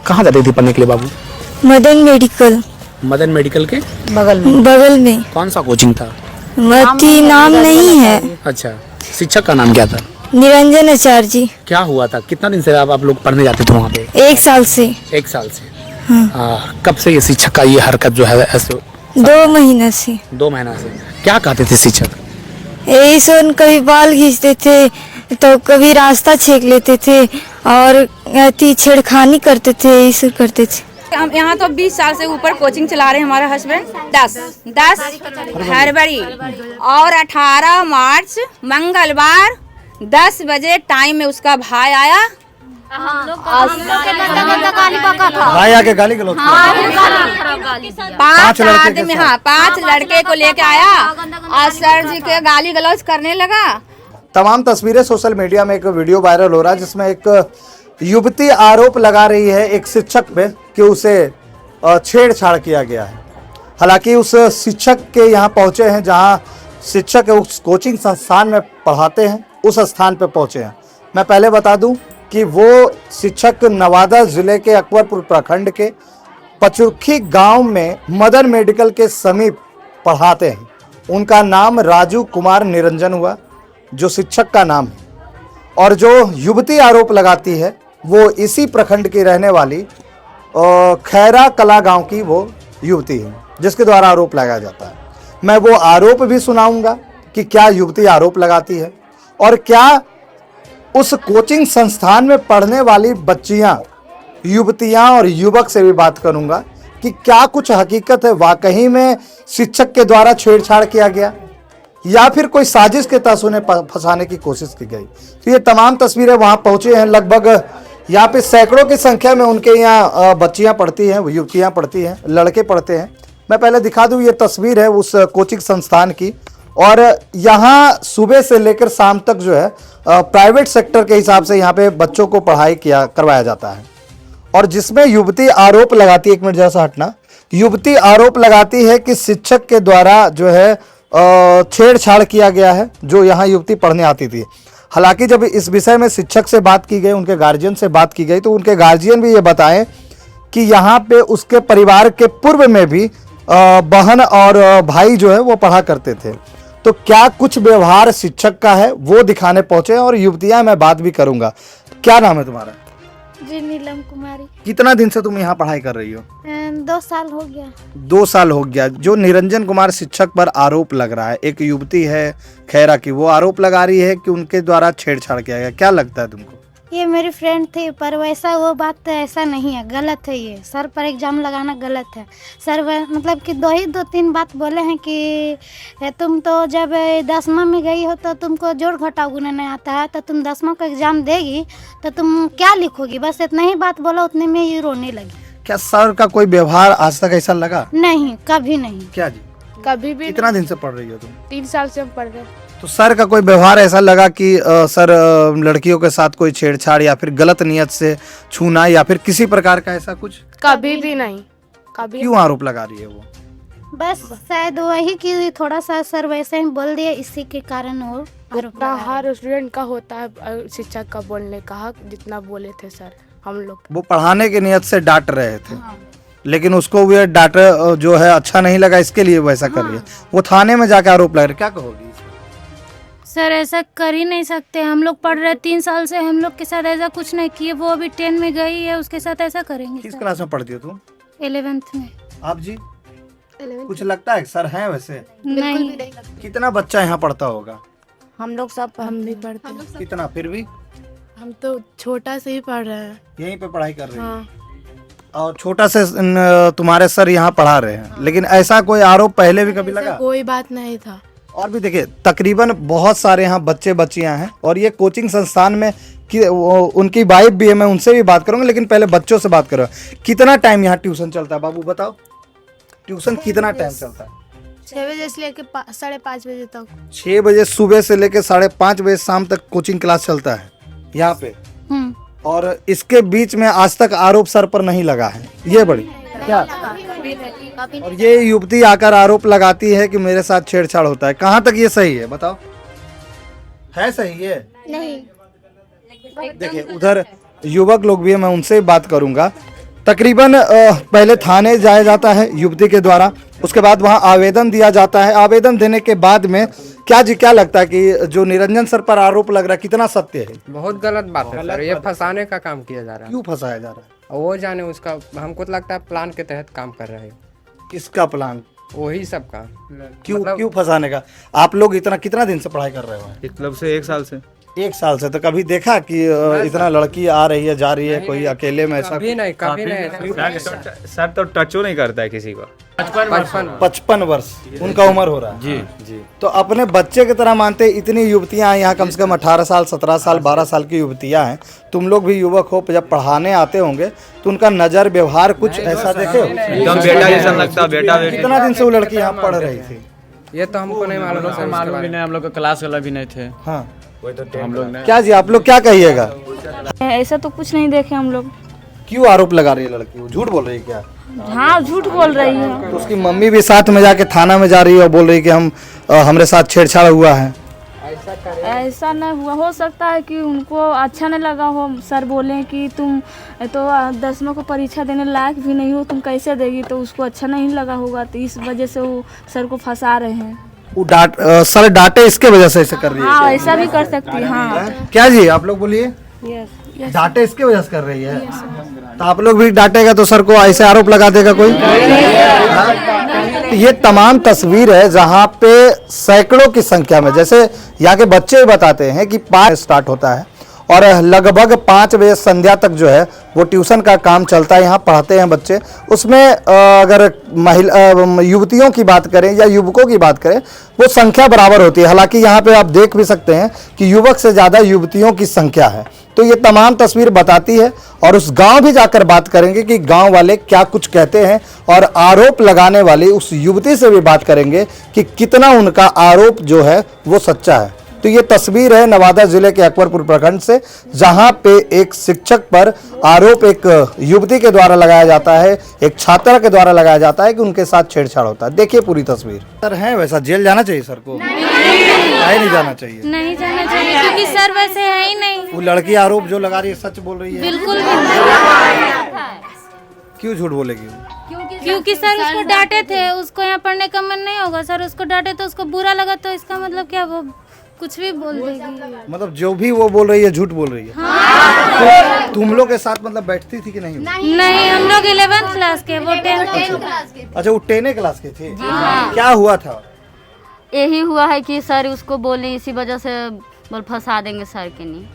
कहाँ जाते थे पढ़ने के लिए बाबू? मदन मेडिकल मदन मेडिकल के बगल में। कौन सा कोचिंग था? मती नाम नहीं है। अच्छा, शिक्षक का नाम क्या था? निरंजन आचार्य जी। क्या हुआ था? कितना दिन से आप लोग पढ़ने जाते थे वहाँ पे? 1 साल से। 1 साल से। कब से ये शिक्षक का ये हरकत जो है ऐसे? 2 महीना से। 2 महीना से। क्या कहते थे शिक्षक? यही सुन, कभी बाल खींचते थे तो कभी रास्ता छेक लेते थे और अति छेड़खानी करते थे, यही सब करते थे। हम यहाँ तो 20 साल से ऊपर कोचिंग चला रहे हैं। हमारा हस्बैंड 10 फरवरी और 18 मार्च मंगलवार 10 बजे टाइम में उसका भाई आया। भाई आके गाली गलौज पांच लड़के को लेके आया और सर जी के गाली गलौज करने लगा। तमाम तस्वीरें सोशल मीडिया में एक वीडियो वायरल हो रहा है जिसमें एक युवती आरोप लगा रही है एक शिक्षक पे कि उसे छेड़छाड़ किया गया है। हालांकि उस शिक्षक के यहाँ पहुंचे हैं जहां शिक्षक उस कोचिंग संस्थान में पढ़ाते हैं, उस स्थान पे पहुंचे हैं। मैं पहले बता दूं कि वो शिक्षक नवादा जिले के अकबरपुर प्रखंड के पचरुखी गांव में मदन मेडिकल के समीप पढ़ाते हैं। उनका नाम राजू कुमार निरंजन हुआ, जो शिक्षक का नाम है। और जो युवती आरोप लगाती है वो इसी प्रखंड की रहने वाली खैरा कला गांव की वो युवती है जिसके द्वारा आरोप लगाया जाता है। मैं वो आरोप भी सुनाऊंगा कि क्या युवती आरोप लगाती है और क्या उस कोचिंग संस्थान में पढ़ने वाली बच्चियां, युवतियां और युवक से भी बात करूंगा कि क्या कुछ हकीकत है, वाकई में शिक्षक के द्वारा छेड़छाड़ किया गया या फिर कोई साजिश के तहत उन्हें फंसाने की कोशिश की गई। तो ये तमाम तस्वीरें वहां पहुंचे हैं। लगभग यहाँ पे सैकड़ों की संख्या में उनके यहाँ बच्चियां पढ़ती हैं, युवतियां पढ़ती हैं, लड़के पढ़ते हैं। मैं पहले दिखा दूं, ये तस्वीर है उस कोचिंग संस्थान की और यहाँ सुबह से लेकर शाम तक जो है प्राइवेट सेक्टर के हिसाब से यहाँ पे बच्चों को पढ़ाई करवाया जाता है। और जिसमें युवती आरोप लगाती है, 1 मिनट जैसा हटना, युवती आरोप लगाती है कि शिक्षक के द्वारा जो है छेड़छाड़ किया गया है जो यहाँ युवती पढ़ने आती थी। हालांकि जब इस विषय में शिक्षक से बात की गई, उनके गार्जियन से बात की गई, तो उनके गार्जियन भी ये बताएं कि यहाँ पे उसके परिवार के पूर्व में भी बहन और भाई जो है वो पढ़ा करते थे। तो क्या कुछ व्यवहार शिक्षक का है वो दिखाने पहुंचे और युवतियां, मैं बात भी करूंगा। क्या नाम है तुम्हारा? जी नीलम कुमारी। कितना दिन से तुम यहाँ पढ़ाई कर रही हो? 2 साल हो गया। 2 साल हो गया। जो निरंजन कुमार शिक्षक पर आरोप लग रहा है, एक युवती है खैरा की, वो आरोप लगा रही है कि उनके द्वारा छेड़छाड़ किया गया, क्या लगता है तुमको? ये मेरी फ्रेंड थी, पर वैसा वो बात तो ऐसा नहीं है, गलत है। ये सर पर एग्जाम लगाना गलत है। सर मतलब कि 2-3 बात बोले हैं कि तुम तो जब 10वां में गई हो तो तुमको जोड़ घटाव गुना नहीं आता है, तो तुम 10वां का एग्जाम देगी तो तुम क्या लिखोगी, बस इतना ही बात बोला, उतने में ये रोने लगी। क्या सर का कोई व्यवहार आज तक ऐसा लगा? नहीं, कभी नहीं। क्या जी? कभी भी। कितना दिन से पढ़ रही हो तुम? 3 साल से हम पढ़ रहे हैं। तो सर का कोई व्यवहार ऐसा लगा कि सर लड़कियों के साथ कोई छेड़छाड़ या फिर गलत नियत से छूना या फिर किसी प्रकार का ऐसा कुछ? कभी भी नहीं। कभी। क्यों आरोप लगा रही है वो? बस शायद वही कि थोड़ा सा सर वैसे ही बोल दिया, इसी के कारण वो आरोप लगा रहे हैं। हर स्टूडेंट का होता है शिक्षक का बोलने का हक, जितना बोले थे सर हम लोग। वो पढ़ाने की नियत से डांट रहे थे। लेकिन उसको वो डांट जो है अच्छा नहीं लगा, इसके लिए वैसा कर रही है। वो थाने में जाकर आरोप लगा रहे, क्या कहोगी? सर ऐसा कर ही नहीं सकते, हम लोग पढ़ रहे 3 साल से, हम लोग के साथ ऐसा कुछ नहीं किए। वो अभी 10 में गई है, उसके साथ ऐसा करेंगे? किस क्लास में पढ़ती हो तुम? 11th में। आप जी? कुछ लगता है सर हैं वैसे? नहीं। कितना बच्चा यहाँ पढ़ता होगा? हम लोग सब हम नहीं पढ़ते। कितना? फिर भी हम तो छोटा से ही पढ़ रहे हैं। यहीं पे पढ़ाई कर रहे हैं? हाँ। और छोटा से तुम्हारे सर यहाँ पढ़ा रहे हैं। लेकिन ऐसा कोई आरोप पहले भी कभी लगा? कोई बात नहीं था। और भी देखिए, तकरीबन बहुत सारे यहाँ बच्चे बच्चियाँ हैं और ये कोचिंग संस्थान में उनकी वाइफ भी है, मैं उनसे भी बात करूँगा। लेकिन पहले बच्चों से बात करो। कितना टाइम यहाँ ट्यूशन चलता है बाबू, बताओ? ट्यूशन कितना टाइम चलता है? 6 बजे से लेकर 5:30 बजे तक। 6 बजे सुबह से लेकर 5:30 बजे शाम तक कोचिंग क्लास चलता है यहाँ पे। और इसके बीच में आज तक आरोप सर पर नहीं लगा है, ये बड़ी क्या? और ये युवती आकर आरोप लगाती है कि मेरे साथ छेड़छाड़ होता है। कहाँ तक ये सही है, बताओ? है सही है? नहीं। देखिए, उधर युवक लोग भी है, मैं उनसे बात करूंगा तकरीबन पहले थाने जाया जाता है युवती के द्वारा, उसके बाद वहां आवेदन दिया जाता है। आवेदन देने के बाद में क्या लगता है कि जो निरंजन सर पर आरोप लग रहा है कितना सत्य है? बहुत गलत बात है सर, ये फंसाने का काम किया जा रहा है। क्यों फंसाया जा रहा है? वो जाने उसका, हमको तो लगता है प्लान के तहत काम कर रहे हैं। किसका प्लान? वही सब का। क्यों फंसाने का? आप लोग कितना दिन से पढ़ाई कर रहे हो? क्लब से 1 साल से। 1 साल से। तो कभी देखा कि इतना लड़की आ रही है जा रही है, कोई अकेले में ऐसा? कभी नहीं। सर तो टचो नहीं करता है किसी को। 55 वर्ष उनका उम्र हो रहा है। जी। तो अपने बच्चे की तरह मानते, इतनी युवतियां यहाँ कम से कम 18 साल 17 साल 12 साल की युवतियां हैं। तुम लोग भी युवक हो, जब पढ़ाने आते होंगे तो उनका नजर व्यवहार कुछ ऐसा देखे हो? एकदम बेटा जैसा लगता, बेटा बेटी। कितना दिन से वो लड़की यहाँ पढ़ रही थी? ये तो हमको नहीं मालूम सर, मालूम भी नहीं, हम लोग का क्लास वाला भी नहीं थे। हाँ, हम लोग क्या जी आप लोग क्या कहिएगा? ऐसा तो कुछ नहीं देखे हम लोग। क्यों आरोप लगा रही है लड़की? वो झूठ बोल रही है क्या? हाँ, झूठ बोल रही है। तो उसकी मम्मी भी साथ में जाके थाना में जा रही है और बोल रही है कि हमरे साथ छेड़छाड़ हुआ है। ऐसा नहीं हुआ, हो सकता है कि उनको अच्छा नहीं लगा हो। सर बोले कि तुम तो 10वीं को परीक्षा देने लायक भी नहीं हो, तुम कैसे देगी, तो उसको अच्छा नहीं लगा होगा, तो इस वजह से वो सर को फंसा रहे हैं। वो सर डांटे इसके वजह से ऐसे कर रही है? हाँ, ऐसा भी कर सकती है। हाँ। क्या जी आप लोग बोलिए? डांटे इसके वजह से कर रही है? तो आप लोग भी डांटेगा तो सर को ऐसे आरोप लगा देगा कोई? ये तमाम तस्वीर है जहां पे सैकड़ों की संख्या में, जैसे यहाँ के बच्चे बताते हैं कि 5 स्टार्ट होता है और लगभग 5 बजे संध्या तक जो है वो ट्यूशन का काम चलता है, यहाँ पढ़ाते हैं बच्चे। उसमें अगर महिला युवतियों की बात करें या युवकों की बात करें, वो संख्या बराबर होती है। हालांकि यहाँ पे आप देख भी सकते हैं कि युवक से ज़्यादा युवतियों की संख्या है। तो ये तमाम तस्वीर बताती है और उस गांव भी जाकर बात करेंगे कि गांव वाले क्या कुछ कहते हैं, और आरोप लगाने वाली उस युवती से भी बात करेंगे कि कितना उनका आरोप जो है वो सच्चा है। तो ये तस्वीर है नवादा जिले के अकबरपुर प्रखंड से, जहां पे एक शिक्षक पर आरोप एक युवती के द्वारा लगाया जाता है, एक छात्रा के द्वारा लगाया जाता है कि उनके साथ छेड़छाड़ होता है। देखिए पूरी तस्वीर। सर है वैसा, जेल जाना चाहिए सर को? नहीं जाना चाहिए। नहीं जाना चाहिए क्योंकि सर वैसे है ही नहीं। वो लड़की आरोप जो लगा रही है सच बोल रही है? बिल्कुल क्यों झूठ बोलेगी? क्योंकि सर उसको डांटे थे, उसको यहाँ पढ़ने का मन नहीं होगा। सर उसको डांटे तो उसको बुरा लगा, तो इसका मतलब क्या वो कुछ भी बोल देगी। मतलब जो भी वो बोल रही है झूठ बोल रही है? हाँ। तो तुम लोग के साथ मतलब बैठती थी कि नहीं? नहीं, हम लोग 11th क्लास के, वो 10th क्लास के। अच्छा, वो 10 क्लास के थे। क्या हुआ था? यही हुआ है कि सर उसको बोले, इसी वजह से बोल फंसा देंगे सर के नहीं।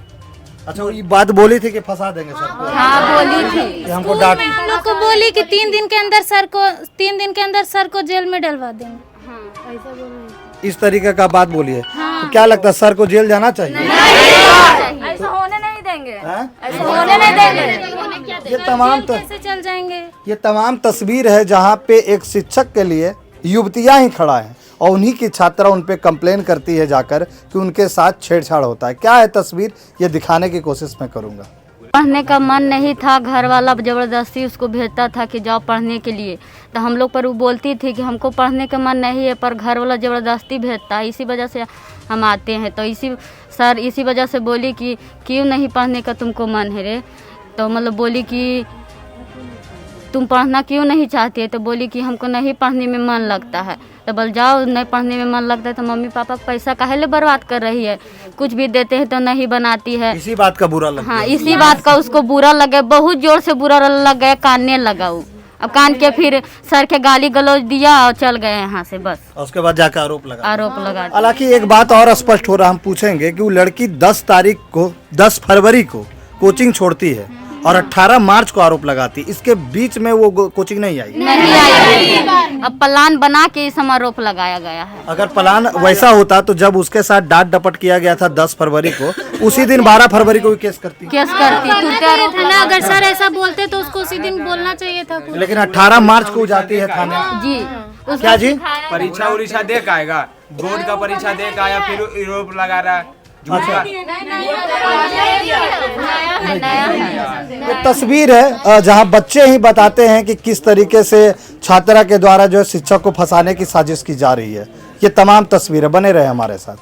अच्छा, वो ये बात बोली थी कि फंसा देंगे सर को? हाँ, बोली थी कि हमको डांट। हम लोग को बोली कि 3 दिन के अंदर सर को जेल में डलवा देंगे। हाँ, ऐसा बोल रही थी। इस तरीके का बात बोली है। हाँ। तो क्या लगता है सर को जेल जाना चाहिए? ऐसा होने नहीं देंगे। ऐसा होने नहीं देंगे। ये तमाम कैसे चल जाएंगे? ये तमाम तस्वीर है जहाँ पे एक शिक्षक के लिए युवतियां ही खड़ा है और उन्हीं की छात्रा उन पे कंप्लेन करती है जाकर कि उनके साथ छेड़छाड़ होता है। क्या है तस्वीर, ये दिखाने की कोशिश मैं करूँगा। पढ़ने का मन नहीं था, घर वाला जबरदस्ती उसको भेजता था कि जाओ पढ़ने के लिए। तो हम लोग पर वो बोलती थी कि हमको पढ़ने का मन नहीं है, पर घर वाला जबरदस्ती भेजता है, इसी वजह से हम आते हैं। तो इसी वजह से बोली कि क्यों नहीं पढ़ने का तुमको मन है रे? तो मतलब बोली कि तुम पढ़ना क्यों नहीं चाहती है? तो बोली कि हमको नहीं पढ़ने में मन लगता है। तो बोल जाओ, नहीं पढ़ने में मन लगता है तो मम्मी पापा का पैसा काहे ले बर्बाद कर रही है? कुछ भी देते हैं तो नहीं बनाती है। इसी बात का बुरा लग गया। हाँ, इसी बात का उसको बुरा लगे, बहुत जोर से बुरा लग गया, कानने लगा वो। अब कान के फिर सर के गाली गलौज दिया और चल गए यहाँ से बस। और उसके बाद जाकर आरोप लगा। हालांकि एक बात और स्पष्ट हो रहा, हम पूछेंगे कि वो लड़की 10 फरवरी को कोचिंग छोड़ती है और 18 मार्च को आरोप लगाती, इसके बीच में वो कोचिंग नहीं आई। अब प्लान बना के इस आरोप लगाया गया है। अगर प्लान वैसा होता तो जब उसके साथ डांट डपट किया गया था 10 फरवरी को, उसी दिन 12 फरवरी को भी केस करती। अगर सर ऐसा बोलते तो उसको उसी दिन बोलना चाहिए था। लेकिन 18 मार्च को जाती है थाने। जी, क्या जी? परीक्षा उरीक्षा दे के आएगा, बोर्ड का परीक्षा दे के आया, फिर आरोप लगा रहा है। अच्छा, ये तस्वीर है जहां बच्चे ही बताते हैं कि किस तरीके से छात्रा के द्वारा जो है शिक्षक को फंसाने की साजिश की जा रही है। ये तमाम तस्वीरें, बने रहे हमारे साथ।